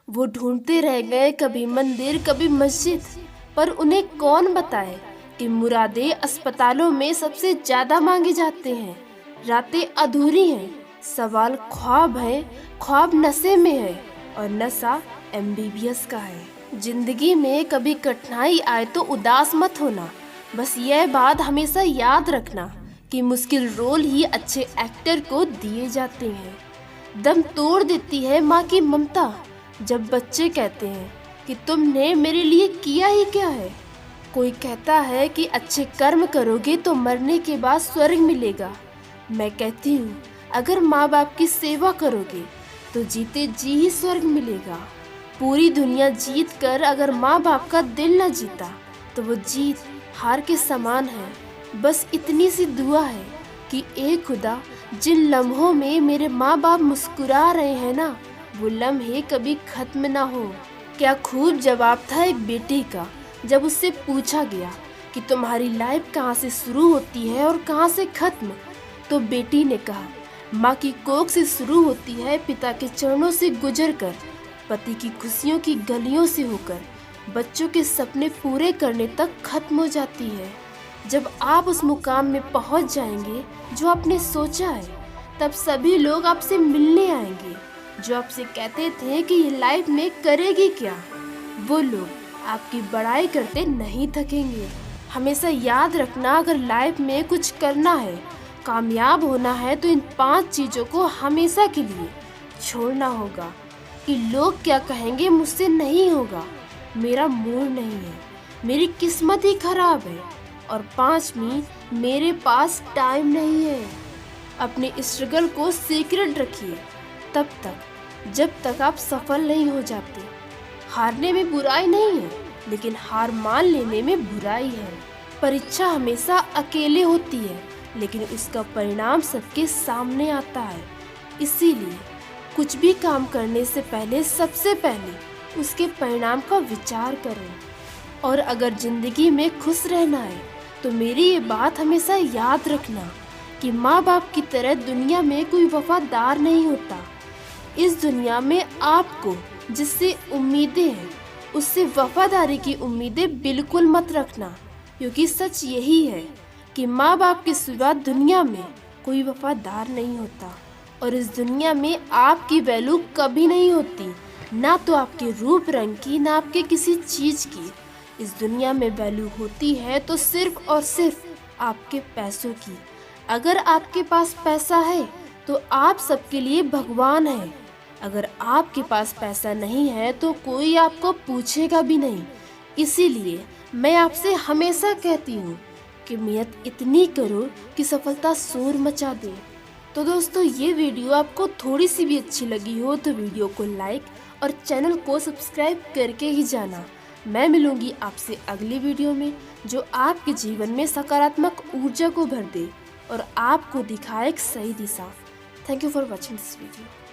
वो ढूंढते रह गए कभी मंदिर कभी मस्जिद, पर उन्हें कौन बताए कि मुरादे अस्पतालों में सबसे ज्यादा मांगे जाते हैं। रातें अधूरी हैं, सवाल ख्वाब है, ख्वाब नशे में है और नशा एमबीबीएस का है। जिंदगी में कभी कठिनाई आए तो उदास मत होना, बस यह बात हमेशा याद रखना कि मुश्किल रोल ही अच्छे एक्टर को दिए जाते हैं। दम तोड़ देती है माँ की ममता जब बच्चे कहते हैं कि तुमने मेरे लिए किया ही क्या है। कोई कहता है कि अच्छे कर्म करोगे तो मरने के बाद स्वर्ग मिलेगा। मैं कहती हूँ अगर माँ बाप की सेवा करोगे तो जीते जी ही स्वर्ग मिलेगा। पूरी दुनिया जीत कर अगर माँ बाप का दिल न जीता तो वो जीत हार के समान है। बस इतनी सी दुआ है कि ए खुदा, जिन लम्हों में मेरे माँ बाप मुस्कुरा रहे हैं ना, वो लम्हे कभी खत्म ना हो। क्या खूब जवाब था एक बेटी का जब उससे पूछा गया कि तुम्हारी लाइफ कहाँ से शुरू होती है और कहाँ से खत्म। तो बेटी ने कहा, माँ की कोख से शुरू होती है, पिता के चरणों से गुजर कर, पति की खुशियों की गलियों से होकर, बच्चों के सपने पूरे करने तक खत्म हो जाती है। जब आप उस मुकाम में पहुंच जाएंगे जो आपने सोचा है, तब सभी लोग आपसे मिलने आएंगे जो आपसे कहते थे कि ये लाइफ में करेगी क्या। वो लोग आपकी बड़ाई करते नहीं थकेंगे। हमेशा याद रखना, अगर लाइफ में कुछ करना है, कामयाब होना है, तो इन 5 चीज़ों को हमेशा के लिए छोड़ना होगा। कि लोग क्या कहेंगे मुझसे नहीं होगा, मेरा मूड नहीं है, मेरी किस्मत ही खराब है, और 5वीं, मेरे पास टाइम नहीं है। अपने स्ट्रगल को सीक्रेट रखिए तब तक जब तक आप सफल नहीं हो जाते। हारने में बुराई नहीं है, लेकिन हार मान लेने में बुराई है। परीक्षा हमेशा अकेले होती है, लेकिन उसका परिणाम सबके सामने आता है। इसीलिए कुछ भी काम करने से पहले सबसे पहले उसके परिणाम का विचार करें। और अगर जिंदगी में खुश रहना है तो मेरी ये बात हमेशा याद रखना कि माँ बाप की तरह दुनिया में कोई वफादार नहीं होता। इस दुनिया में आपको जिससे उम्मीदें हैं, उससे वफादारी की उम्मीदें बिल्कुल मत रखना, क्योंकि सच यही है कि माँ बाप के सिवा दुनिया में कोई वफादार नहीं होता। और इस दुनिया में आपकी वैल्यू कभी नहीं होती, ना तो आपके रूप रंग की, ना आपके किसी चीज़ की। इस दुनिया में वैल्यू होती है तो सिर्फ और सिर्फ आपके पैसों की। अगर आपके पास पैसा है तो आप सबके लिए भगवान है। अगर आपके पास पैसा नहीं है तो कोई आपको पूछेगा भी नहीं। इसीलिए मैं आपसे हमेशा कहती हूँ कि मेहनत इतनी करो कि सफलता शोर मचा दे। तो दोस्तों, ये वीडियो आपको थोड़ी सी भी अच्छी लगी हो तो वीडियो को लाइक और चैनल को सब्सक्राइब करके ही जाना। मैं मिलूंगी आपसे अगली वीडियो में जो आपके जीवन में सकारात्मक ऊर्जा को भर दे और आपको दिखाए एक सही दिशा। Thank you for watching this video.